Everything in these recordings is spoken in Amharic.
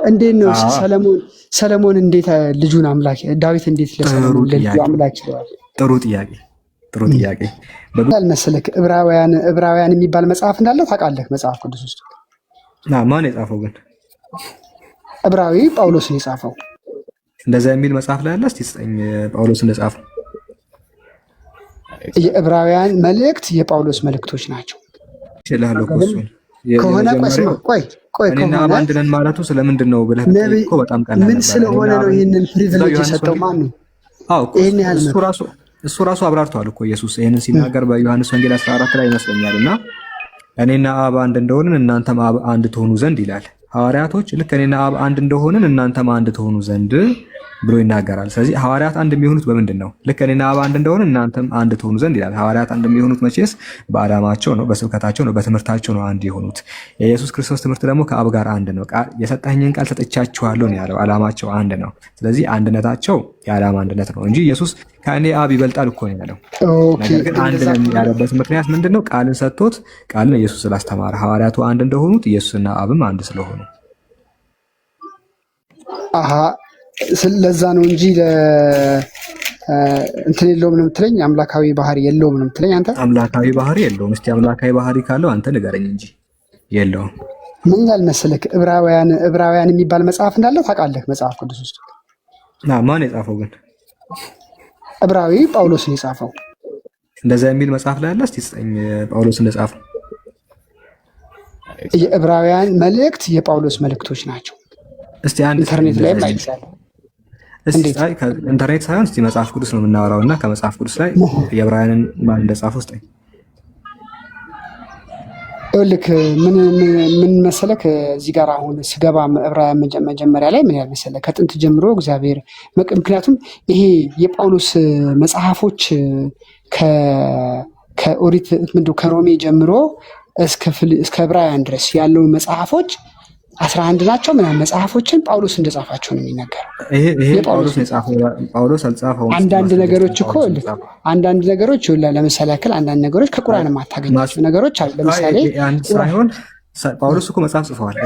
እንዴት ነው ሰለሞን እንዴት ልጁን አምላክ ዳዊት እንዴት ለሰለሞን ለልጁ አምላክ ይለዋል? ጥሩ ጥያቄ መሰለህ። ዕብራውያን የሚባል መጽሐፍ እንዳለ ታውቃለህ? መጽሐፍ ቅዱስ ውስጥ ማን የጻፈው ግን? ዕብራዊ ጳውሎስ ነው የጻፈው። እንደዛ የሚል መጽሐፍ ላይ አለ? እስቲ ስጠኝ ጳውሎስ እንደጻፈው። የዕብራውያን መልእክት የጳውሎስ መልእክቶች ናቸው። ይችላልው ከሆነ ቆይ እኔና አንድ ነን ማለቱ ስለምንድን ነው ብለህ እኮ በጣም ቀላል ምን ስለሆነ ነው ይሄንን ፕሪቪሌጅ የሰጠው? ማን ነው? እሱ ራሱ አብራርተዋል እኮ ኢየሱስ ይሄንን ሲናገር በዮሐንስ ወንጌል 14 ላይ ይመስለኛል። እና እኔና አብ አንድ እንደሆንን እናንተም አብ አንድ ትሆኑ ዘንድ ይላል። ሐዋርያቶች ልክ እኔና አብ አንድ እንደሆንን እናንተም አንድ ትሆኑ ዘንድ ብሎ ይናገራል። ስለዚህ ሐዋርያት አንድ የሚሆኑት በምንድን ነው? ልክ እኔና አብ አንድ እንደሆንን እናንተም አንድ ትሆኑ ዘንድ ይላል። ሐዋርያት አንድ የሚሆኑት መቼስ በዓላማቸው ነው፣ በስብከታቸው ነው፣ በትምህርታቸው ነው አንድ የሆኑት። የኢየሱስ ክርስቶስ ትምህርት ደግሞ ከአብ ጋር አንድ ነው። የሰጠኝን ቃል ሰጥቻችኋለሁ ነው ያለው። ዓላማቸው አንድ ነው። ስለዚህ አንድነታቸው የዓላማ አንድነት ነው እንጂ ኢየሱስ ከእኔ አብ ይበልጣል እኮ ነው ያለው። ነገር ግን አንድ ነን ያለበት ምክንያት ምንድን ነው? ቃልን ሰጥቶት ቃልን ኢየሱስ ስላስተማረ። ሐዋርያቱ አንድ እንደሆኑት ኢየሱስና አብም አንድ ስለሆኑ ለዛ ነው እንጂ እንትን የለውም ነው የምትለኝ? አምላካዊ ባህሪ የለውም ነው የምትለኝ አንተ? አምላካዊ ባህሪ የለውም። እስቲ አምላካዊ ባህሪ ካለው አንተ ንገረኝ እንጂ የለውም። ምን ይላል መሰለህ? ዕብራውያን የሚባል መጽሐፍ እንዳለ ታውቃለህ? መጽሐፍ ቅዱስ ውስጥ ማን የጻፈው ግን? ዕብራዊ ጳውሎስ ነው የጻፈው። እንደዛ የሚል መጽሐፍ ላይ አለ? እስቲ ስጠኝ ጳውሎስ እንደጻፈው። የዕብራውያን መልእክት የጳውሎስ መልእክቶች ናቸው። እስቲ አንድ ኢንተርኔት ላይ ማይቻል ኢንተርኔት ሳይሆን እስቲ መጽሐፍ ቅዱስ ነው የምናወራው እና ከመጽሐፍ ቅዱስ ላይ የዕብራውያንን ማን እንደጻፈው ውስጥ ልክ ምን መሰለህ? እዚህ ጋር አሁን ስገባ ዕብራውያን መጀመሪያ ላይ ምን ያህል መሰለህ? ከጥንት ጀምሮ እግዚአብሔር ምክንያቱም ይሄ የጳውሎስ መጽሐፎች ከኦሪት ምንድነው ከሮሜ ጀምሮ እስከ ዕብራውያን ድረስ ያለው መጽሐፎች 11 ናቸው። ምናምን መጽሐፎችን ጳውሎስ እንደጻፋቸው ነው የሚነገረው። ይሄ ጳውሎስ ነው የጻፈው። ጳውሎስ አልጻፈውም። አንዳንድ ነገሮች ለምሳሌ ያክል አንዳንድ ነገሮች ከቁርአን የማታገኛቸው ነገሮች አሉ። ለምሳሌ ሳይሆን ጳውሎስ እኮ መጽሐፍ ጽፈዋል።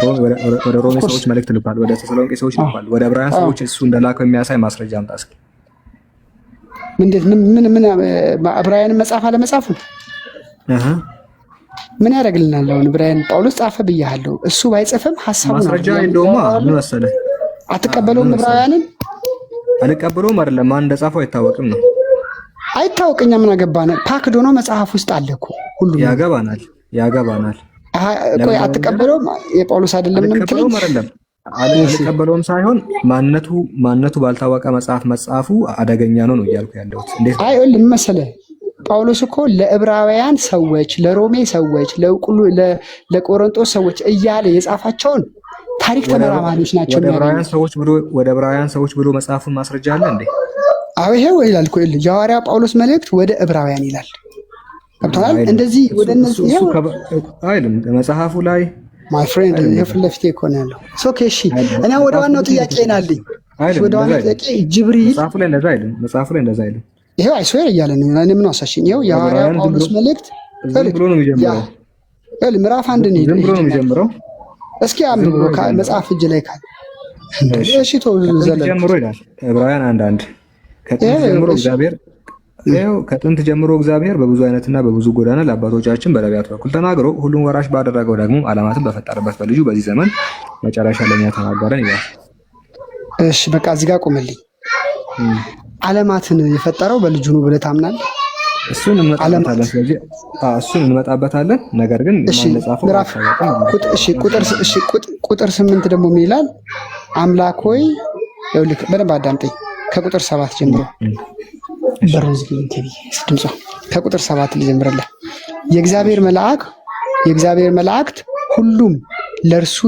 ወደ ሮሜ ሰዎች መልእክት ልኳል፣ ወደ ተሰሎንቄ ሰዎች ልኳል፣ ወደ ዕብራውያን ሰዎች እሱ እንደላከው የሚያሳይ ማስረጃ አምጣ እስኪ። ምን ዕብራውያንን መጽሐፍ አለመጻፉ ምን ያደርግልናል? አሁን ዕብራውያን ጳውሎስ ጻፈ ብያለሁ። እሱ ባይጽፍም ሐሳቡን ማስረጃ እንደውም ምን መሰለህ? አትቀበለውም? ዕብራውያንን አልቀበለውም አይደለም፣ ማን እንደጻፈው አይታወቅም ነው። አይታወቅኛ ምን አገባን? ፓክድ ሆኖ መጽሐፍ ውስጥ አለ እኮ ሁሉ። ያገባናል። ቆይ አትቀበለውም? የጳውሎስ አይደለም ነው የምትለኝ? አልቀበለውም ሳይሆን ማንነቱ ባልታወቀ መጽሐፍ መጻፉ አደገኛ ነው እያልኩ ያለሁት። እንዴት? አይ መሰለህ ጳውሎስ እኮ ለዕብራውያን ሰዎች፣ ለሮሜ ሰዎች፣ ለቆሮንቶስ ሰዎች እያለ የጻፋቸውን ታሪክ ተመራማሪዎች ናቸው። ወደ ዕብራውያን ሰዎች ብሎ መጽሐፉን ማስረጃ አለ እንዴ? አዎ ይሄው ይላል እኮ የሐዋርያ ጳውሎስ መልእክት ወደ ዕብራውያን ይላል። ገብቶሃል? እንደዚህ ወደ እነዚህ ይሄው አይደለም መጽሐፉ ላይ ማይ ፍሬንድ የፊት ለፊቴ እኮ ነው ያለው። ኦኬ እሺ፣ እኔ ወደ ዋናው ጥያቄ ናልኝ። ወደ ዋናው ጥያቄ ጅብሪል መጽሐፉ ላይ እንደዛ አይደለም። ይሄው አይስዌር እያለ ነው። እኔ ምን አሳሽኝ? ይሄው የሐዋርያ ጳውሎስ መልእክት ብሎ ነው የሚጀምረው። ምዕራፍ 1 ነው ዝም ብሎ ነው የሚጀምረው። እስኪ አንብቦ መጽሐፍ እጅ ላይ ካለ እሺ ጀምሮ ይላል ዕብራውያን 1:1 ከጥንት ጀምሮ እግዚአብሔር በብዙ አይነትና በብዙ ጎዳና ለአባቶቻችን በነቢያት በኩል ተናግሮ ሁሉን ወራሽ ባደረገው ደግሞ ዓለማትን በፈጠረበት በልጁ በዚህ ዘመን መጨረሻ ለኛ ተናገረን ይላል። እሺ በቃ እዚህ ጋር ቆምልኝ። ዓለማትን የፈጠረው በልጁ ነው ብለህ ታምናለህ? እሱን እንመጣበታለን። ነገር ግን ቁጥር 8 ደግሞ ምን ይላል? አምላክ ሆይ ይኸውልህ በደንብ አዳምጠኝ። ከቁጥር 7 ጀምሮ ከቁጥር 7 ልጀምርልህ። የእግዚአብሔር መላእክት ሁሉም ለእርሱ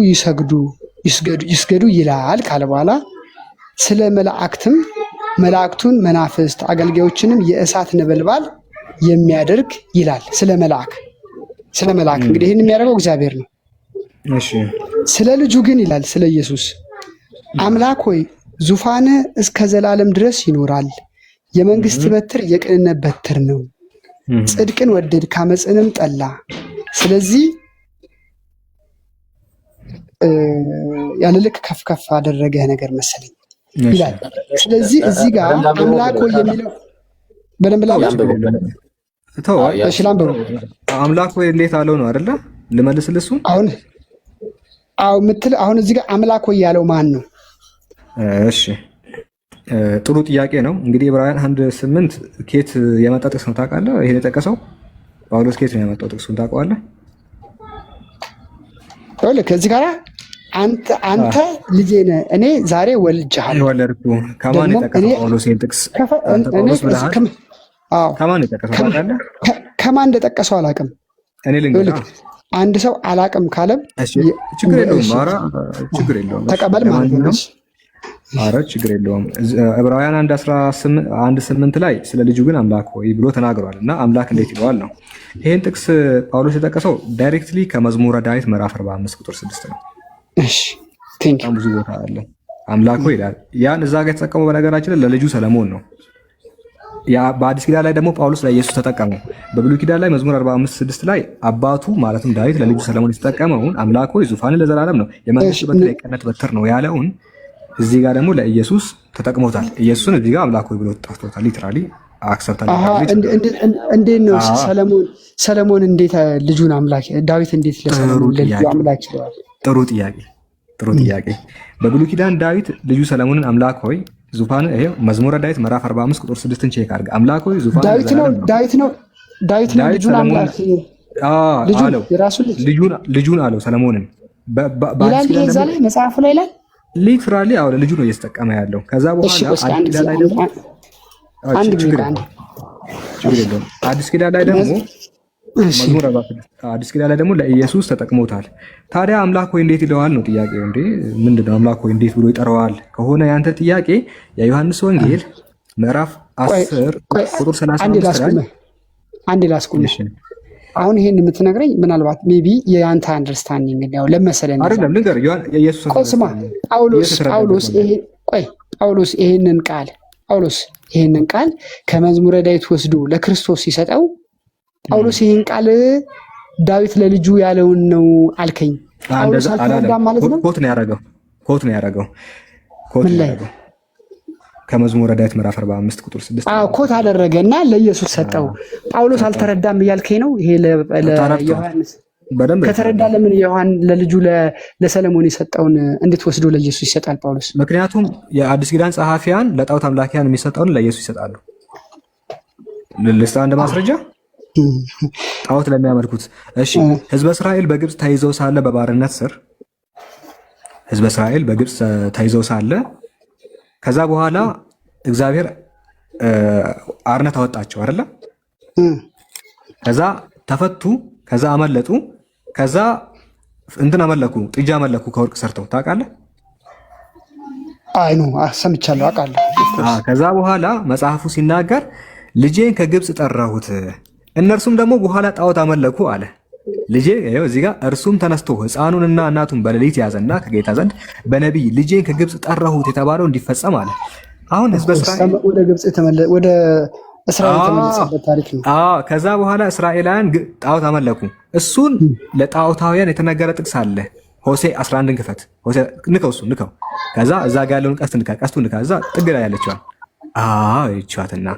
ይስገዱ ይላል ካለ በኋላ ስለ መላእክቱን መናፍስት አገልጋዮችንም የእሳት ነበልባል የሚያደርግ ይላል። ስለ መልአክ እንግዲህ ይህን የሚያደርገው እግዚአብሔር ነው። ስለ ልጁ ግን ይላል ስለ ኢየሱስ አምላክ ሆይ ዙፋን እስከ ዘላለም ድረስ ይኖራል። የመንግስት በትር የቅንነት በትር ነው። ጽድቅን ወደድ ካመፅንም ጠላ። ስለዚህ ያለ ልክ ከፍ ከፍ አደረገህ ነገር መሰለኝ ይላል። ስለዚህ እዚህ ጋር አምላክ ሆይ የሚለው በደንብ አምላክ ሆይ እንዴት አለው ነው አይደለ? ልመልስልህ እሱን አሁን እዚህ ጋር አምላክ ሆይ ያለው ማን ነው? እሺ ጥሩ ጥያቄ ነው። እንግዲህ ዕብራውያን 1:8 ኬት የመጣ ጥቅስ ነው ታውቃለህ? ይሄን የጠቀሰው ጳውሎስ ኬት ነው ያመጣው ጥቅሱን ታውቀዋለህ? ከዚህ ጋር አንተ ልጄ ነህ እኔ ዛሬ ወልጄሃለሁ ወለድኩ። ከማን የጠቀሰው ጳውሎስ ይሄን ጥቅስ? ከማን የጠቀሰው ታውቃለህ? ከማን እንደጠቀሰው አላውቅም። እኔ ልንገርህ አንድ ሰው አላውቅም ካለም ችግር የለውም። ኧረ ችግር የለውም ተቀበል ማለት ነው። ኧረ ችግር የለውም። ዕብራውያን 1:8 ላይ ስለ ልጁ ግን አምላክ ሆይ ብሎ ተናግሯል እና አምላክ እንዴት ይለዋል ነው። ይሄን ጥቅስ ጳውሎስ የጠቀሰው ዳይሬክትሊ ከመዝሙረ ዳዊት ምዕራፍ 45 ቁጥር 6 ነው። በጣም ብዙ ቦታ አለ አምላክ ሆይ ይላል። ያን እዛ ጋር የተጠቀመው በነገራችን ላይ ለልጁ ሰለሞን ነው። በአዲስ ኪዳን ላይ ደግሞ ጳውሎስ ለኢየሱስ ተጠቀመው። በብሉይ ኪዳን ላይ መዝሙር 45:6 ላይ አባቱ ማለትም ዳዊት ለልጁ ሰለሞን የተጠቀመውን አምላክ ሆይ ዙፋንህ ለዘላለም ነው የመንግስት በትር የቀነት በትር ነው ያለውን እዚህ ጋር ደግሞ ለኢየሱስ ተጠቅሞታል። ኢየሱስን እዚህ ጋር አምላክ ሆይ ብሎ ጠርቶታል። ሊትራሊ አክሰፕት እንዴት ነው ሰለሞን እንዴት ልጁን አምላክ ዳዊት እንዴት ለሰለሞን ለልጁ አምላክ ይለዋል? ጥሩ ጥያቄ። በብሉይ ኪዳን ዳዊት ልጁ ሰለሞንን አምላክ ሆይ ዙፋን ይሄ መዝሙረ ዳዊት ምዕራፍ 45 ቁጥር 6ን ቼክ አድርግ። አምላክ ሆይ ዙፋን ዳዊት ነው ልጁን አምላክ አለው። ልጁን አለው ሰለሞንን በአዲስ ኪዳን ላይ መጽሐፉ ላይ ይላል። ሊትራሊ አዎ ልጁ ነው እየተጠቀመ ያለው። ከዛ በኋላ አዲስ ኪዳን ላይ ደግሞ መዝሙር 46 ላይ ደግሞ ለኢየሱስ ተጠቅሞታል። ታዲያ አምላክ ሆይ እንዴት ይለዋል ነው ጥያቄው። እንዴ ምንድነው አምላክ ሆይ እንዴት ብሎ ይጠራዋል ከሆነ ያንተ ጥያቄ የዮሐንስ ወንጌል ምዕራፍ 10 ቁጥር 35 ላይ አንድ ላስቁምሽ። አሁን ይሄን የምትነግረኝ ምናልባት ሜቢ የአንተ አንደርስታንዲንግ ነው ለመሰለኝ አይደለም። ልንገር የኢየሱስ ጳውሎስ ይሄንን ቃል ከመዝሙረ ዳዊት ወስዶ ለክርስቶስ ሲሰጠው ጳውሎስ ይሄን ቃል ዳዊት ለልጁ ያለውን ነው አልከኝ። ጳውሎስ አልተረዳም ማለት ነው። ኮት ነው ያደረገው ከመዝሙረ ዳዊት ምዕራፍ 45 ቁጥር 6 ኮት አደረገና ለኢየሱስ ሰጠው። ጳውሎስ አልተረዳም እያልከኝ ነው። ይሄ ለዮሐንስ ከተረዳ ለምን ለልጁ ለሰለሞን የሰጠውን እንዴት ወስዶ ለኢየሱስ ይሰጣል ጳውሎስ? ምክንያቱም የአዲስ ኪዳን ጸሐፊያን ለጣዖት አምላኪያን የሚሰጠውን ለኢየሱስ ይሰጣሉ። ልስታ እንደ ማስረጃ ጣዖት ለሚያመልኩት። እሺ ህዝበ እስራኤል በግብፅ ተይዘው ሳለ በባርነት ስር ሳለ ከዛ በኋላ እግዚአብሔር አርነት አወጣቸው አይደለ? ከዛ ተፈቱ፣ ከዛ አመለጡ፣ ከዛ እንትን አመለኩ፣ ጥጃ አመለኩ ከወርቅ ሰርተው ታውቃለህ? አይ ነው ሰምቻለሁ፣ አውቃለሁ። ከዛ በኋላ መጽሐፉ ሲናገር ልጄን ከግብፅ ጠራሁት እነርሱም ደግሞ በኋላ ጣዖት አመለኩ አለ። ልጄ ይኸው እዚህ ጋር እርሱም ተነስቶ ሕፃኑንና እናቱን በሌሊት ያዘና ከጌታ ዘንድ በነቢይ ልጄን ከግብፅ ጠራሁት የተባለው እንዲፈጸም አለ። አሁን ህዝበ እስራኤል ወደ እስራኤል የተመለሰበት ታሪክ ነው። ከዛ በኋላ እስራኤላውያን ጣዖት አመለኩ። እሱን ለጣዖታውያን የተነገረ ጥቅስ አለ። ሆሴዕ 11ን ክፈት። ንከው። ከዛ እዛ ጋር ያለውን ቀስቱን ንካ። እዛ ጥግ ላይ ያለችዋል ይችዋትና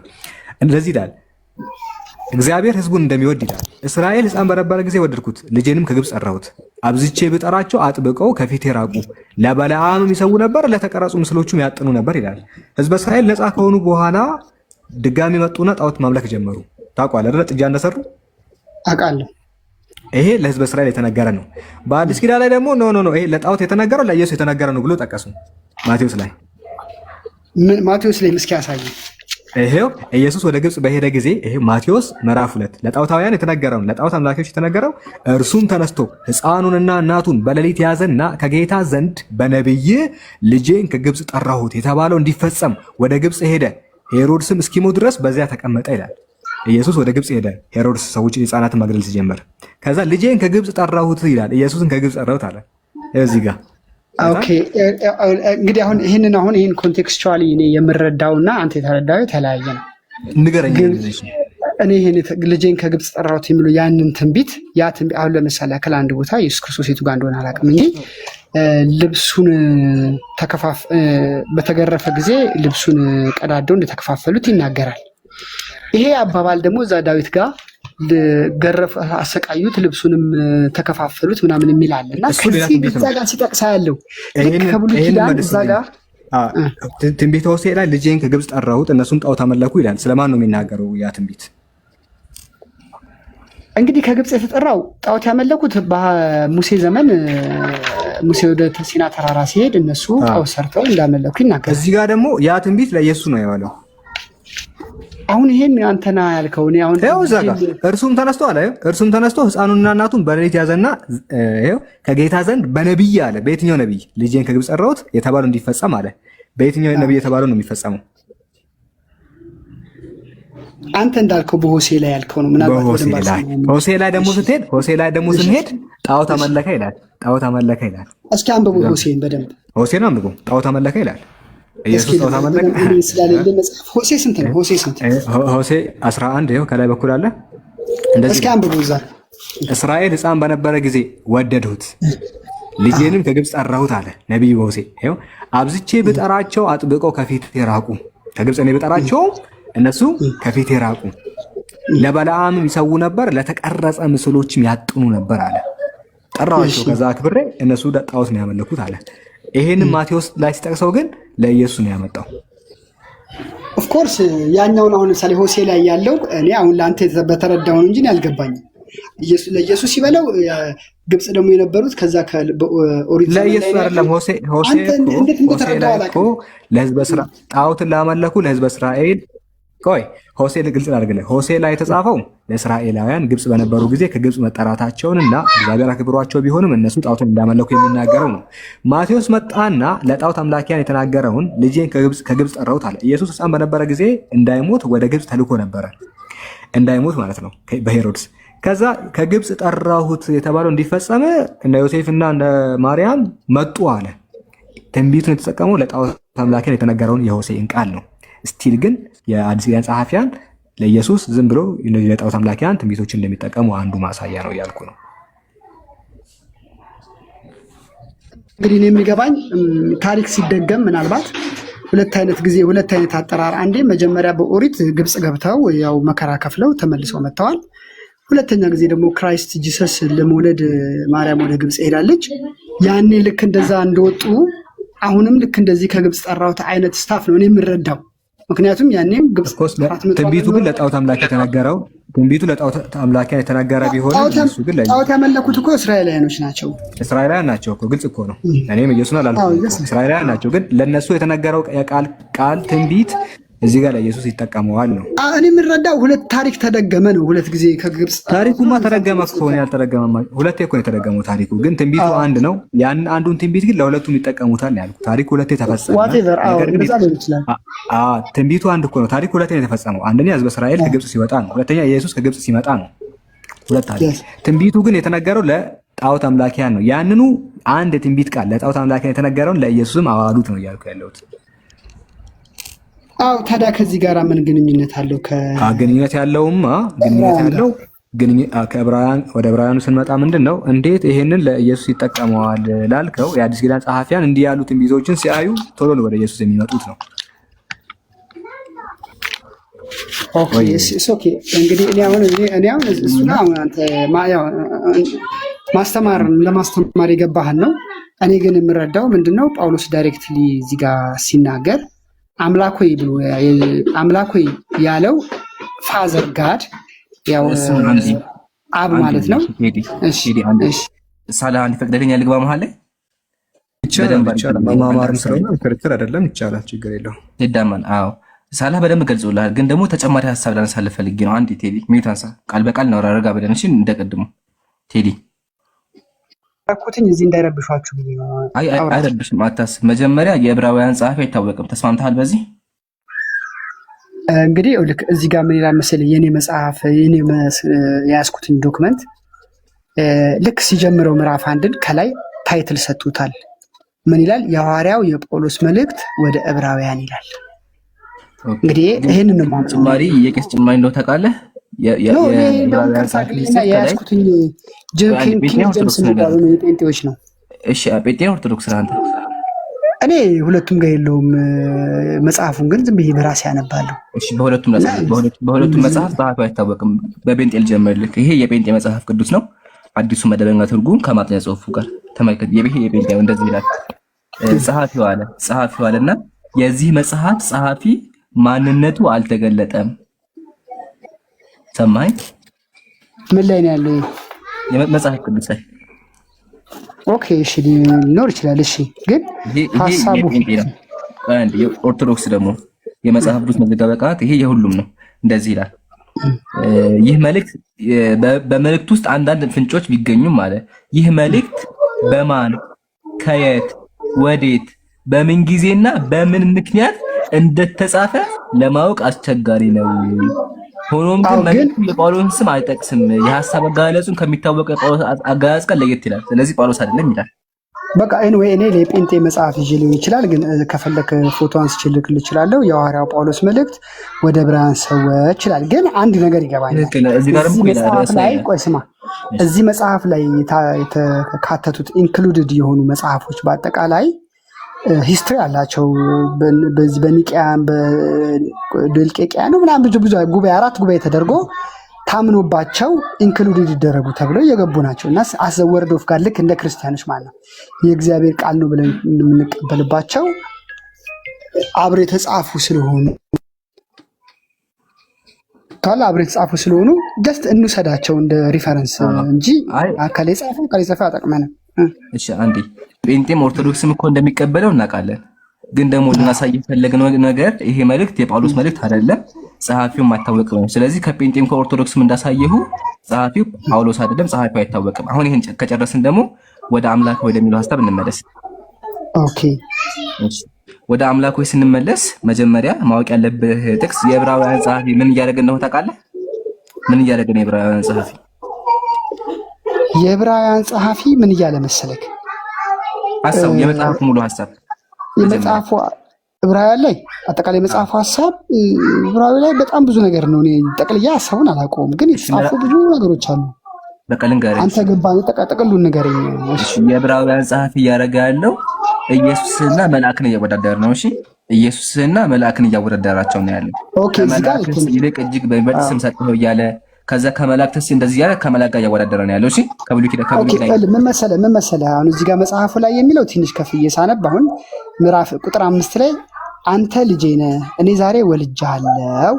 እንደዚህ ይላል። እግዚአብሔር ህዝቡን እንደሚወድ ይላል። እስራኤል ሕፃን በነበረ ጊዜ ወደድኩት፣ ልጄንም ከግብፅ ጠራሁት። አብዝቼ ብጠራቸው አጥብቀው ከፊቴ ራቁ። ለበለዓም ይሰዉ ነበር፣ ለተቀረጹ ምስሎቹም ያጥኑ ነበር ይላል። ህዝበ እስራኤል ነፃ ከሆኑ በኋላ ድጋሚ መጡና ጣዖት ማምለክ ጀመሩ። ታውቃለህ አይደል? ጥጃ እንደሰሩ አውቃለሁ። ይሄ ለህዝበ እስራኤል የተነገረ ነው። በአዲስ ኪዳን ላይ ደግሞ ኖ ይሄ ለጣዖት የተነገረው ለኢየሱስ የተነገረ ነው ብሎ ጠቀሱ። ማቴዎስ ላይ እስኪ ያሳይ። ይሄው ኢየሱስ ወደ ግብፅ በሄደ ጊዜ ይሄ ማቴዎስ ምዕራፍ 2 ለጣዖታውያን የተነገረው ለጣዖት አምላኪዎች የተነገረው እርሱም ተነስቶ ሕፃኑንና እናቱን በሌሊት ያዘና ከጌታ ዘንድ በነቢይ ልጄን ከግብፅ ጠራሁት የተባለው እንዲፈጸም ወደ ግብፅ ሄደ። ሄሮድስም እስኪሞት ድረስ በዚያ ተቀመጠ ይላል። ኢየሱስ ወደ ግብፅ ሄደ። ሄሮድስ ሰዎችን ሕፃናትን መግደል ሲጀምር ከዛ ልጄን ከግብፅ ጠራሁት ይላል። ኢየሱስን ከግብፅ ጠራሁት አለ። እዚህ ጋር ኦኬ እንግዲህ ይህን ኮንቴክስቹዋሊ እኔ የምረዳውና አንተ የተረዳው የተለያየ ነው። ንገረኝ። እኔ ይሄን ልጄን ከግብፅ ጠራሁት የሚለው ያንን ትንቢት አሁን ለምሳሌ ያክል አንድ ቦታ ኢየሱስ ክርስቶስ የቱ ጋር እንደሆነ አላውቅም እንጂ ልብሱን በተገረፈ ጊዜ ልብሱን ቀዳደው እንደተከፋፈሉት ይናገራል። ይሄ አባባል ደግሞ እዛ ዳዊት ጋር ገረፍ አሰቃዩት ልብሱንም ተከፋፈሉት ምናምን የሚል አለ እና ከዚህ እዛ ጋር ሲጠቅሳ ያለው ልክ ከብሉይ ኪዳን እዛ ጋር ትንቢተ ሆሴዕ ላይ ልጄን ከግብፅ ጠራሁት እነሱም ጣዖት አመለኩ ይላል። ስለማን ነው የሚናገረው ያ ትንቢት? እንግዲህ ከግብፅ የተጠራው ጣዖት ያመለኩት በሙሴ ዘመን ሙሴ ወደ ሲና ተራራ ሲሄድ እነሱ ጣዖት ሰርተው እንዳመለኩ ይናገራል። እዚህ ጋር ደግሞ ያ ትንቢት ለኢየሱስ ነው የዋለው። አሁን ይሄን አንተና ያልከው እኔ አሁን ይኸው እዛ ጋር እርሱም ተነስቶ አለ እርሱም ተነስቶ ሕፃኑንና እናቱን በሌሊት ያዘና ይኸው ከጌታ ዘንድ በነቢይ አለ። በየትኛው ነቢይ? ልጄን ከግብፅ ጠራሁት የተባለው እንዲፈጸም አለ። በየትኛው ነቢይ የተባለው ነው የሚፈጸመው? አንተ እንዳልከው በሆሴዕ ላይ ያልከው ነው። ምናልባት ሆሴዕ ላይ ደግሞ ስንሄድ ጣዖት አመለከ ይላል። ጣዖት አመለከ ይላል። እስኪ አንብቡ ሆሴዕን በደንብ ሆሴዕን አንብቡ። ጣዖት አመለከ ይላል። ኢየሱስ ጣዖት አመለከ ስላለ መጽሐፍ ሆሴዕ ስንት ነው? ሆሴዕ 11 ይኸው ከላይ በኩል አለ። እንደዚህ እስኪ አንብቡ እዛ እስራኤል ሕፃን በነበረ ጊዜ ወደድሁት ልጄንም ከግብፅ ጠራሁት አለ ነቢዩ ሆሴዕ። ይኸው አብዝቼ ብጠራቸው አጥብቀው ከፊት የራቁ ከግብፅ እኔ ብጠራቸው እነሱ ከፊት የራቁ ለበለዓምም ይሰዉ ነበር ለተቀረጸ ምስሎችም ያጥኑ ነበር አለ። ጠራዋቸው ከዛ አክብሬ እነሱ ጣዖት ነው ያመለኩት አለ። ይሄንን ማቴዎስ ላይ ሲጠቅሰው ግን ለኢየሱስ ነው ያመጣው። ኦፍ ኮርስ ያኛውን አሁን ለምሳሌ ሆሴዕ ላይ ያለው እኔ አሁን ለአንተ በተረዳው ነው እንጂ አልገባኝም። ለኢየሱስ ሲበለው ግብፅ ደግሞ የነበሩት ከዛ ከኦሪት ለኢየሱስ አይደለም። ሆሴዕ እኮ ለሕዝበ እስራኤል ጣዖትን ላመለኩ ለሕዝበ እስራኤል ቆይ ሆሴዕ ግልጽ አድርግልህ። ሆሴዕ ላይ የተጻፈው ለእስራኤላውያን ግብፅ በነበሩ ጊዜ ከግብፅ መጠራታቸውንና እግዚአብሔር አክብሯቸው ቢሆንም እነሱ ጣዖትን እንዳመለኩ የሚናገረው ነው። ማቴዎስ መጣና ለጣዖት አምላኪያን የተናገረውን ልጄን ከግብፅ ጠራሁት አለ። ኢየሱስ ሕፃን በነበረ ጊዜ እንዳይሞት ወደ ግብፅ ተልኮ ነበረ። እንዳይሞት ማለት ነው በሄሮድስ። ከዛ ከግብፅ ጠራሁት የተባለው እንዲፈጸም እነ ዮሴፍና እነ ማርያም መጡ አለ። ትንቢቱን የተጠቀመው ለጣዖት አምላኪያን የተነገረውን የሆሴዕን ቃል ነው። ስቲል ግን የአዲስ ኪዳን ጸሐፊያን ለኢየሱስ ዝም ብሎ እነዚህ ለጣዖት አምላኪያን ትንቢቶችን እንደሚጠቀሙ አንዱ ማሳያ ነው እያልኩ ነው። እንግዲህ እኔ የሚገባኝ ታሪክ ሲደገም ምናልባት ሁለት አይነት አጠራር፣ አንዴ መጀመሪያ በኦሪት ግብፅ ገብተው ያው መከራ ከፍለው ተመልሰው መጥተዋል። ሁለተኛ ጊዜ ደግሞ ክራይስት ጂሰስ ለመውለድ ማርያም ወደ ግብፅ ሄዳለች። ያኔ ልክ እንደዛ እንደወጡ አሁንም ልክ እንደዚህ ከግብፅ ጠራሁት አይነት ስታፍ ነው እኔ የምረዳው። ምክንያቱም ያኔም ግብፅ ትንቢቱ ግን ለጣዖት አምላክ የተነገረው ትንቢቱ ለጣዖት አምላክ የተነገረ ቢሆንም እሱ ግን ጣዖት ያመለኩት እኮ እስራኤላውያኖች ናቸው። እስራኤላውያን ናቸው እኮ ግልጽ እኮ ነው። እኔም ኢየሱስን አላልኩም። እስራኤላውያን ናቸው። ግን ለነሱ የተነገረው ቃል ትንቢት እዚህ ጋር ለኢየሱስ ይጠቀመዋል ነው። እኔ የምረዳው ሁለት ታሪክ ተደገመ ነው። ሁለት ጊዜ ከግብፅ ታሪኩማ ተደገመ እኮ ነው። ያልተደገመማ ሁለቴ እኮ ነው የተደገመው ታሪኩ። ግን ትንቢቱ አንድ ነው። ያን አንዱን ትንቢት ግን ለሁለቱም ይጠቀሙታል ነው ያልኩት። ታሪኩ ሁለቴ ተፈጸመ። ትንቢቱ አንድ እኮ ነው። ታሪኩ ሁለቴ ነው የተፈጸመው። አንደኛ ሕዝበ እስራኤል ከግብፅ ሲወጣ ነው። ሁለተኛ ኢየሱስ ከግብፅ ሲመጣ ነው። ሁለት ታሪክ። ትንቢቱ ግን የተነገረው ለጣዖት አምላኪያን ነው። ያንኑ አንድ የትንቢት ቃል ለጣዖት አምላኪያን የተነገረውን ለኢየሱስም አዋሉት ነው እያልኩ ያለሁት። አው ታዲያ ከዚህ ጋር ምን ግንኙነት አለው? ግንኙነት ያለው ከዕብራውያን ወደ ዕብራውያኑ ስንመጣ ምንድን ነው እንዴት ይሄንን ለኢየሱስ ይጠቀመዋል ላልከው የአዲስ ኪዳን ጸሐፊያን እንዲህ ያሉ ትንቢቶችን ሲያዩ ቶሎ ነው ወደ ኢየሱስ የሚመጡት ነው። ኦኬ እንግዲህ እኔ አሁን እሱና አንተ ለማስተማር የገባህን ነው። እኔ ግን የምረዳው ምንድነው ጳውሎስ ዳይሬክትሊ እዚህ ጋር ሲናገር አምላክ ሆይ ያለው ፋዘር ጋድ ያው አብ ማለት ነው። እሺ ሳላህ እንዲፈቅደልኝ ልግባ መሀል ላይ ይቻላል። በማማር ስለሆነ ክርክር አይደለም፣ ይቻላል፣ ችግር የለውም። ቴዳማን አዎ ሳላህ በደንብ ገልጾልሃል። ግን ደግሞ ተጨማሪ ሀሳብ ላነሳልህ ፈልጌ ነው። አንዴ ቴዲ ሚዩት አንሳ። ቃል በቃል ነው ረጋ ብለን እሺ፣ እንደቀድሞ ቴዲ አኩትኝ እዚህ እንዳይረብሿችሁ ብዬ ነው። አይረብሽም፣ አታስብ። መጀመሪያ የዕብራውያን ጸሐፊ አይታወቅም። ተስማምተሃል በዚህ? እንግዲህ ልክ እዚህ ጋር ምን ይላል መሰለኝ የኔ መጽሐፍ የያዝኩትኝ ዶክመንት ልክ ሲጀምረው ምዕራፍ አንድን ከላይ ታይትል ሰጥቶታል። ምን ይላል? የሐዋርያው የጳውሎስ መልእክት ወደ ዕብራውያን ይላል። እንግዲህ ይሄንን ነው ጭማሪ የቄስ ጭማሪ እንደው ታውቃለህ የያዝኩትኝ ኪንግ ጄምስ የሚባለው የጴንጤዎች ነው። እሺ ጴንጤ ኦርቶዶክስ ነህ አንተ? እኔ ሁለቱም ጋር የለውም። መጽሐፉን ግን ዝም ብዬ በራሴ ያነባለሁ። እሺ በሁለቱም መጽሐፍ ጸሐፊው አይታወቅም። በጴንጤ ልጀምርልህ። ይሄ የጴንጤ መጽሐፍ ቅዱስ ነው። አዲሱ መደበኛ ትርጉም ከማጥኛ ጽሑፉ ጋር ተመልከት። ይሄ የጴንጤ ነው። እንደዚህ ይላል። ጸሐፊው አለና የዚህ መጽሐፍ ጸሐፊ ማንነቱ አልተገለጠም። ሰማኝ። ምን ላይ ነው ያለው? መጽሐፍ ቅዱስ ላይ። ኦኬ እሺ፣ ሊኖር ይችላል። እሺ ግን ሐሳቡ አንድ ኦርቶዶክስ ደግሞ የመጽሐፍ ቅዱስ መዘጋቢያ ቃላት ይሄ የሁሉም ነው። እንደዚህ ይላል። ይህ መልእክት በመልእክት ውስጥ አንዳንድ ፍንጮች ቢገኙም ማለት ይህ መልእክት በማን ከየት ወዴት በምን ጊዜና በምን ምክንያት እንደተጻፈ ለማወቅ አስቸጋሪ ነው። ሆኖም ግን መልእክቱ የጳውሎስን ስም አይጠቅስም። የሐሳብ አገላለጹን ከሚታወቀው ጳውሎስ አገላለጽ ጋር ለየት ይላል። ስለዚህ ጳውሎስ አይደለም ይላል። በቃ ኤኒዌይ እኔ ለጴንጤ መጽሐፍ ይዤ ሊሆን ይችላል፣ ግን ከፈለክ ፎቶ አንስቼ ልክልህ እችላለሁ። የሐዋርያው ጳውሎስ መልእክት ወደ ዕብራውያን ሰዎች ይችላል። ግን አንድ ነገር ይገባኛል። እዚህ መጽሐፍ ላይ የተካተቱት ኢንክሉድድ የሆኑ መጽሐፎች በአጠቃላይ ሂስትሪ አላቸው። በዚህ በኒቅያን በዶልቄቅያ ነው ምናምን ብዙ ጉባኤ 4 ጉባኤ ተደርጎ ታምኖባቸው ኢንክሉድድ ይደረጉ ተብለው የገቡ ናቸው እና አስ ዘ ወርድ ኦፍ ጋድ ልክ እንደ ክርስቲያኖች ማለት ነው የእግዚአብሔር ቃል ነው ብለን የምንቀበልባቸው አብረው የተጻፉ ስለሆኑ ጀስት እንውሰዳቸው እንደ ሪፈረንስ እንጂ አካሌ ጻፈው አጠቅመንም። እሺ አንዴ ጴንጤም ኦርቶዶክስም እኮ እንደሚቀበለው እናውቃለን። ግን ደግሞ ልናሳይ የፈለግነው ነገር ይሄ መልእክት የጳውሎስ መልእክት አይደለም፣ ጸሐፊውም አይታወቅም ነው። ስለዚህ ከጴንጤም ከኦርቶዶክስም እንዳሳየሁ ጸሐፊው ጳውሎስ አይደለም፣ ጸሐፊው አይታወቅም። አሁን ይሄን ከጨረስን ደግሞ ወደ አምላክ ወደሚለው ሐሳብ እንመለስ። ኦኬ እሺ፣ ወደ አምላክ ወይ ስንመለስ መጀመሪያ ማወቅ ያለብህ ጥቅስ የዕብራውያን ጸሐፊ ምን እያደረገ ነው ታውቃለህ? ምን እያደረገ ነው የዕብራውያን ጸሐፊ? የዕብራውያን ጸሐፊ ምን እያለ መሰለክ? ሐሳቡ የመጽሐፉ ሙሉ ሐሳብ የመጽሐፉ ዕብራውያን ላይ አጠቃላይ መጽሐፉ ሐሳብ ዕብራውያን ላይ በጣም ብዙ ነገር ነው። እኔ ጠቅልያ ሐሳቡን አላውቀውም፣ ግን የተጻፉ ብዙ ነገሮች አሉ። በቃ ልንገርህ፣ አንተ ገባኝ ጠቅልሉን ንገረኝ። እሺ የዕብራውያን ጸሐፊ እያደረገ ያለው ኢየሱስና መልአክን እያወዳደረ ነው። እሺ ኢየሱስና መልአክን እያወዳደራቸው ነው ያለው። ኦኬ ከመልአክ ይልቅ እጅግ በሚበልጥ ስም ሰጥተው እያለ ከዛ ከመላእክት እንደዚህ ያለ ከመላእክት ጋር እያወዳደረ ነው ያለው። እሺ ከብሉይ ኪዳን ምን መሰለህ አሁን እዚህ ጋር መጽሐፉ ላይ የሚለው ትንሽ ከፍዬ ሳነብ አሁን ምዕራፍ ቁጥር 5 ላይ አንተ ልጄ ነህ እኔ ዛሬ ወልጄሃለሁ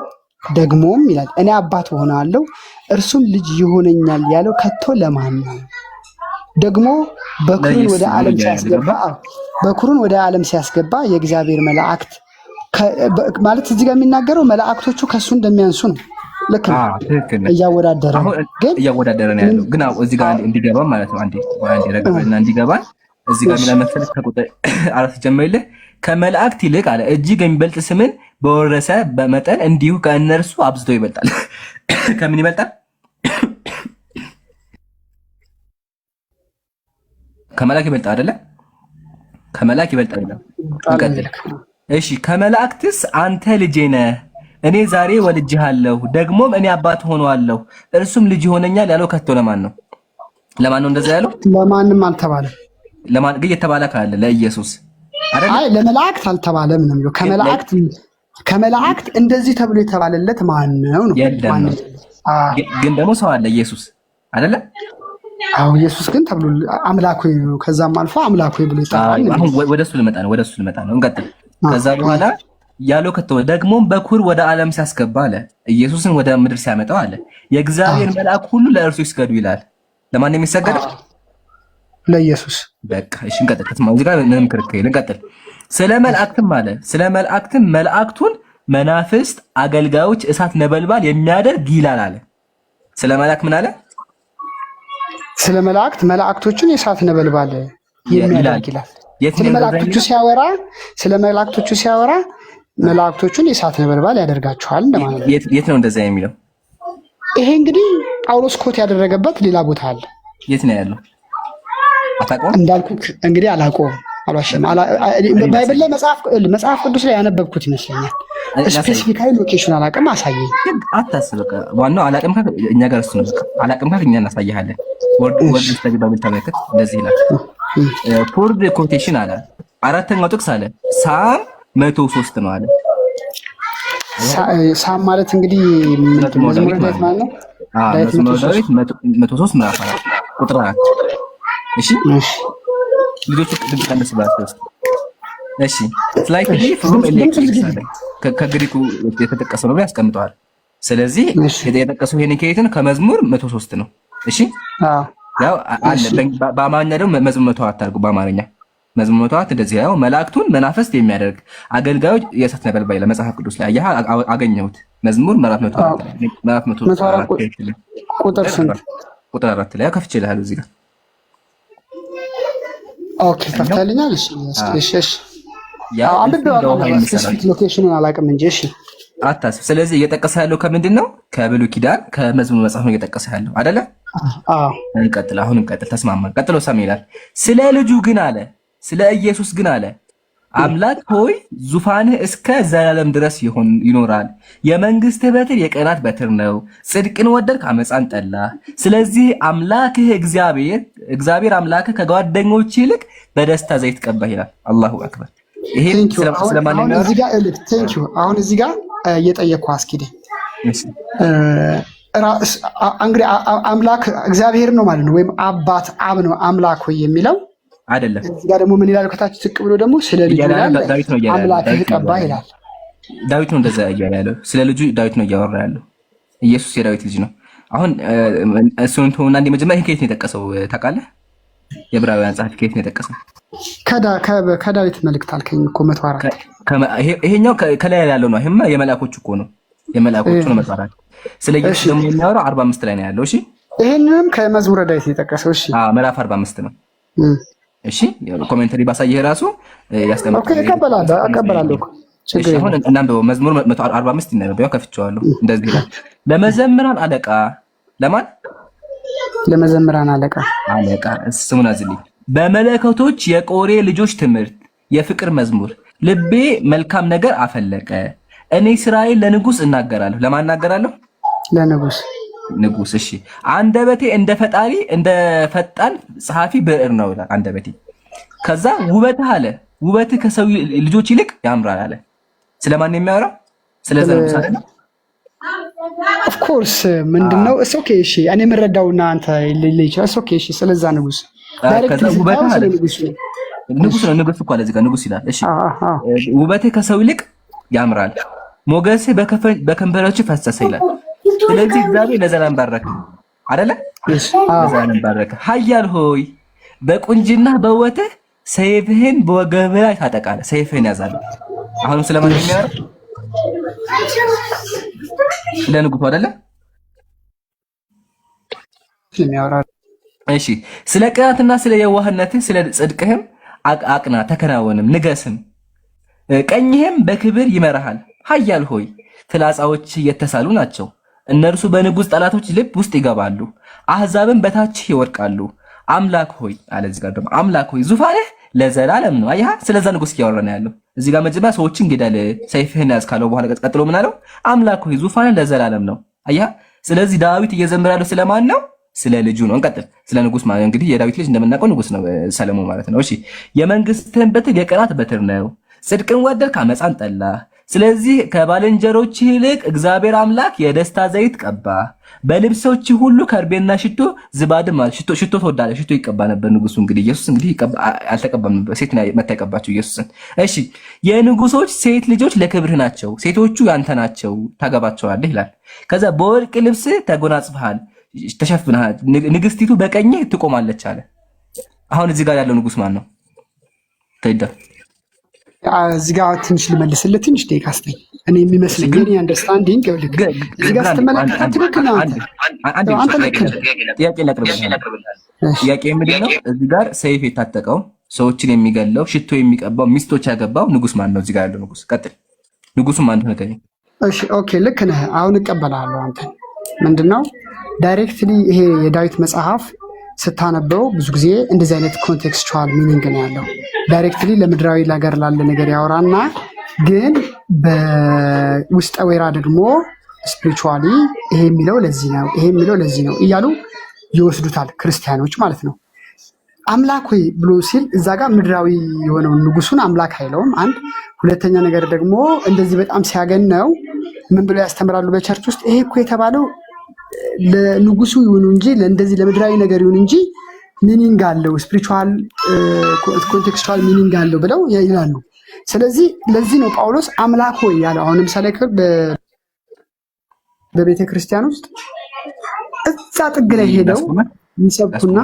ደግሞም ይላል እኔ አባት ሆናለሁ እርሱም ልጅ ይሆነኛል ያለው ከቶ ለማን ነው? ደግሞ በኩሩን ወደ ዓለም ሲያስገባ የእግዚአብሔር መላእክት ማለት እዚህ ጋር የሚናገረው መላእክቶቹ ከሱ እንደሚያንሱ ነው። ልክ ነው። እያወዳደረ ነው ያለው። ግን እዚህ ጋር እንዲገባ ማለት ነው አንዴ ረግበና እንዲገባ እዚህ ጋር ሚላ መሰለህ ከቁጥር 4 ጀምርልህ ከመላእክት ይልቅ አለ እጅግ የሚበልጥ ስምን በወረሰ በመጠን እንዲሁ ከእነርሱ አብዝቶ ይበልጣል። ከምን ይበልጣል? ከመላእክት ይበልጣል አይደለ? ከመላእክት ይበልጣል አይደለ? እንቀጥል። እሺ ከመላእክትስ አንተ ልጄ ነህ እኔ ዛሬ ወልጄሃለሁ ደግሞም እኔ አባት ሆነዋለሁ እርሱም ልጅ ይሆነኛል ያለው ከቶ ለማን ነው? ለማን ነው እንደዛ ያለው? ለማንም አልተባለም። ለማን ግን የተባለ ካለ ለኢየሱስ አይደል? አይ ለመላእክት አልተባለም ነው የሚለው። ከመላእክት እንደዚህ ተብሎ የተባለለት ማን ነው ነው? ግን ደግሞ ሰው አለ ኢየሱስ አይደለ? አዎ ኢየሱስ ግን ተብሎ አምላክ ሆይ ነው። ከዛም አልፎ አምላክ ሆይ ብሎ ይጠራል። አሁን ወደሱ ልመጣ ነው እንቀጥል። ከዛ በኋላ ያለው ከተወ ደግሞም በኩር ወደ ዓለም ሲያስገባ አለ ኢየሱስን ወደ ምድር ሲያመጣው አለ የእግዚአብሔር መልአክ ሁሉ ለእርሱ ይስገዱ ይላል። ለማን ነው የሚሰገደው? ለኢየሱስ። በቃ እሺ እንቀጥል። እዚህ ጋር ምንም ክርክር እንቀጥል። ስለ መላእክትም መላእክቱን መናፍስት አገልጋዮች እሳት ነበልባል የሚያደርግ ይላል አለ። ስለ መላእክት ምን አለ? ስለ መላእክቶችን የእሳት ነበልባል የሚያደርግ ይላል። ስለ መላእክቶቹ ሲያወራ መላእክቶቹን የእሳት ነበልባል ያደርጋቸዋል እንደማለት ነው። የት ነው እንደዛ የሚለው? ይሄ እንግዲህ ጳውሎስ ኮት ያደረገበት ሌላ ቦታ አለ። የት ነው ያለው? አታውቀውም? እንዳልኩት እንግዲህ አላውቀውም። አልዋሽም። ባይብል ላይ መጽሐፍ ቅዱስ ላይ ያነበብኩት ይመስለኛል። ስፔሲፊካሊ ሎኬሽን አላውቅም፣ አሳየኝ። አታስብ፣ በቃ ዋናው አላውቅም ካልክ እኛ ጋር እሱ ነው። በቃ አላውቅም ካልክ እኛ እናሳይሃለን። ወርድ ስተዲ ባይብል ተመልከት፣ እንደዚህ ይላል። ፎርድ ኮቴሽን አለ፣ አራተኛው ጥቅስ አለ ሳም 103 ነው አለ። ሳም ማለት እንግዲህ መዝሙረ ዳዊት ማለት ነው። መዝሙረ ዳዊት 103 ምዕራፍ 4 ቁጥር 4። እሺ ልጆቹ ድምፅ ቀንስባቸው። እሺ ስላይክሊ ፍሮም ከግሪኩ የተጠቀሰው ነው ያስቀምጠዋል። ስለዚህ የተጠቀሰው ይሄን ከየትን ከመዝሙር 103 ነው። እሺ ያው አለ በአማርኛ ደግሞ መዝሙር 104 አድርጉ። በአማርኛ መዝሙር 104 እንደዚህ ያው መላእክቱን መናፈስት የሚያደርግ አገልጋዮች የእሳት ነበልባል ይላል መጽሐፍ ቅዱስ ላይ አገኘሁት። መዝሙር ምዕራፍ 104 ቁጥር ስንት? ቁጥር 4 ላይ ከፍቼ እልሃለሁ እዚህ ጋር። ኦኬ ከፍተልኛል። እሺ ያው ስፔሲፊክ ሎኬሽኑን አላውቅም እንጂ እሺ አታስብ። ስለዚህ እየጠቀሰ ያለው ከምንድን ነው? ከብሉይ ኪዳን ከመዝሙር መጽሐፍ ነው እየጠቀሰ ያለው አይደለ? እንቀጥል። አሁን እንቀጥል። ተስማማን። ቀጥሎ ሰም ይላል ስለ ልጁ ግን አለ፣ ስለ ኢየሱስ ግን አለ አምላክ ሆይ ዙፋንህ እስከ ዘላለም ድረስ ይኖራል። የመንግስትህ በትር የቀናት በትር ነው። ጽድቅን ወደድክ፣ አመፃን ጠላ። ስለዚህ አምላክህ እግዚአብሔር አምላክህ ከጓደኞች ይልቅ በደስታ ዘይት ቀባህ ይላል። አላሁ አክበር። ይሄ ስለማን ነው? አሁን እዚህ ጋር እየጠየቅኩ አስኪደ እንግዲህ አምላክ እግዚአብሔር ነው ማለት ነው፣ ወይም አባት አብ ነው አምላክ ሆይ የሚለው አይደለም። እዚህ ጋር ደግሞ ምን ይላል? ከታች ትቅ ብሎ ደግሞ ስለ ልጁ አምላክ ቀባ ይላል። ዳዊት ነው እንደዛ እያለ ያለው። ስለ ልጁ ዳዊት ነው እያወራ ያለው። ኢየሱስ የዳዊት ልጅ ነው። አሁን እሱን ተውና እንደ መጀመሪያ ይሄን ከየት ነው የጠቀሰው ታውቃለህ? የዕብራውያን ጸሐፊ ከየት ነው የጠቀሰው? ከዳዊት መልእክት አልከኝ እኮ 104 ይሄኛው ከላይ ያለው ነው። ይሄማ የመላእክቶች እኮ ነው፣ የመላእክቶቹ ነው 104። ስለ ኢየሱስ ደግሞ የሚያወራው 45 ላይ ነው ያለው። እሺ ይሄንንም ከመዝሙረ ዳዊት የጠቀሰው እሺ፣ ምዕራፍ 45 ነው። እሺ ኮሜንተሪ ባሳየህ ራሱ ያስቀምጣል። ኦኬ እቀበላለሁ። እሺ አሁን እናንበው። መዝሙር 145 ይነበብ። ያው ከፍቼዋለሁ። እንደዚህ ይላል ለመዘምራን አለቃ ለማን? ለመዘምራን አለቃ ስሙን አዝልኝ። በመለከቶች የቆሬ ልጆች ትምህርት የፍቅር መዝሙር ልቤ መልካም ነገር አፈለቀ። እኔ ስራዬን ለንጉስ እናገራለሁ። ለማን እናገራለሁ? ለንጉስ። እሺ አንደበቴ እንደ ፈጣሪ እንደ ፈጣን ጸሐፊ ብዕር ነው ይላል አንደበቴ። ከዛ ውበትህ አለ ውበትህ ከሰው ልጆች ይልቅ ያምራል አለ። ስለማን የሚያወራው? ስለዛ ንጉስ አይደል? ኦፍ ኮርስ ምንድነው? ኦኬ እሺ እኔ የምረዳውና አንተ ልልይ ኦኬ እሺ ስለዛ ንጉስ ከዛ ውበትህ አለ ንጉስ ነው። ንጉስ እኮ አለ እዚህ ጋር ንጉስ ይላል። እሺ ውበትህ ከሰው ይልቅ ያምራል፣ ሞገስህ በከንፈሮች ፈሰሰ ይላል። ስለዚህ እግዚአብሔር ለዘላለም ባረከ አይደለ? ለዘላለም ባረከ። ኃያል ሆይ በቁንጅና በውበትህ ሰይፍህን በወገብህ ላይ ታጠቃለህ። ሰይፍህን ያዛለህ። አሁንም ስለማን የሚያወራው? ስለ ንጉሱ አይደለ? እሺ ስለ ቅናትና ስለ የዋህነትህ ስለ ጽድቅህም አቅና ተከናወንም ንገስም። ቀኝህም በክብር ይመራሃል። ኃያል ሆይ ፍላጻዎች እየተሳሉ ናቸው። እነርሱ በንጉስ ጠላቶች ልብ ውስጥ ይገባሉ፣ አህዛብን በታች ይወድቃሉ። አምላክ ሆይ አለ እዚህ ጋር ደግሞ አምላክ ሆይ ዙፋንህ ለዘላለም ነው። አያህ ስለዛ ንጉስ እያወራ ነው ያለው እዚህ ጋር። መጀመሪያ ሰዎችን ግደል ሰይፍህን ያዝ ካለው በኋላ ቀጥሎ ምን አለው? አምላክ ሆይ ዙፋንህ ለዘላለም ነው። አያህ ስለዚህ ዳዊት እየዘመረ ያለው ስለማን ነው? ስለ ልጁ ነው። እንቀጥል። ስለ ንጉስ ማለት እንግዲህ የዳዊት ልጅ እንደምናውቀው ንጉስ ነው ሰለሞን ማለት ነው። እሺ የመንግስትህን በትር የቀናት በትር ነው። ጽድቅን ወደድክ፣ አመፃን ጠላህ። ስለዚህ ከባልንጀሮች ይልቅ እግዚአብሔር አምላክ የደስታ ዘይት ቀባ። በልብሶች ሁሉ ከርቤና ሽቶ ዝባድም ማለት ሽቶ ተወዳለ። ሽቶ ይቀባ ነበር ንጉሱ። እንግዲህ ኢየሱስ እንግዲህ አልተቀባም ነበር፣ ሴት መታ ይቀባቸው ኢየሱስን። እሺ የንጉሶች ሴት ልጆች ለክብርህ ናቸው፣ ሴቶቹ ያንተ ናቸው፣ ታገባቸዋለህ ይላል። ከዛ በወርቅ ልብስ ተጎናጽፈሃል፣ ተሸፍነሃል፣ ንግስቲቱ በቀኝ ትቆማለች አለ። አሁን እዚህ ጋር ያለው ንጉስ ማን ነው? ተይዳ እዚህ ጋር ትንሽ ልመልስልህ፣ ትንሽ ደቂቃ ስጠኝ። እኔ የሚመስለኝ የኔ አንደርስታንዲንግ እዚህ ጋር ስትመለከት ትክክል ነው። አንተ ልክ ነህ። ጥያቄ ምንድን ነው? እዚህ ጋር ሰይፍ የታጠቀው ሰዎችን የሚገለው ሽቶ የሚቀባው ሚስቶች ያገባው ንጉስ ማን ነው? እዚህ ጋር ያለው ንጉስ ቀጥል። ንጉሱ ማን ነው? እሺ ኦኬ ልክ ነህ። አሁን እቀበላለሁ። አንተ ምንድነው ዳይሬክትሊ ይሄ የዳዊት መጽሐፍ ስታነበው ብዙ ጊዜ እንደዚህ አይነት ኮንቴክስቹዋል ሚኒንግ ነው ያለው። ዳይሬክትሊ ለምድራዊ ነገር ላለ ነገር ያወራና ግን በውስጠ ወይራ ደግሞ ስፒሪቹዋሊ ይሄ የሚለው ለዚህ ነው፣ ይሄ የሚለው ለዚህ ነው እያሉ ይወስዱታል ክርስቲያኖች ማለት ነው። አምላክ ሆይ ብሎ ሲል እዛ ጋር ምድራዊ የሆነውን ንጉሱን አምላክ አይለውም። አንድ ሁለተኛ ነገር ደግሞ እንደዚህ በጣም ሲያገነው ምን ብለው ያስተምራሉ በቸርች ውስጥ ይሄ እኮ የተባለው ለንጉሱ ይሁን እንጂ ለእንደዚህ ለምድራዊ ነገር ይሁን እንጂ ሚኒንግ አለው፣ ስፒሪቹዋል ኮንቴክስቹዋል ሚኒንግ አለው ብለው ይላሉ። ስለዚህ ለዚህ ነው ጳውሎስ አምላክ ሆይ ያለው። አሁን ለምሳሌ በቤተ ክርስቲያን ውስጥ እዛ ጥግ ላይ ሄደው የሚሰብኩና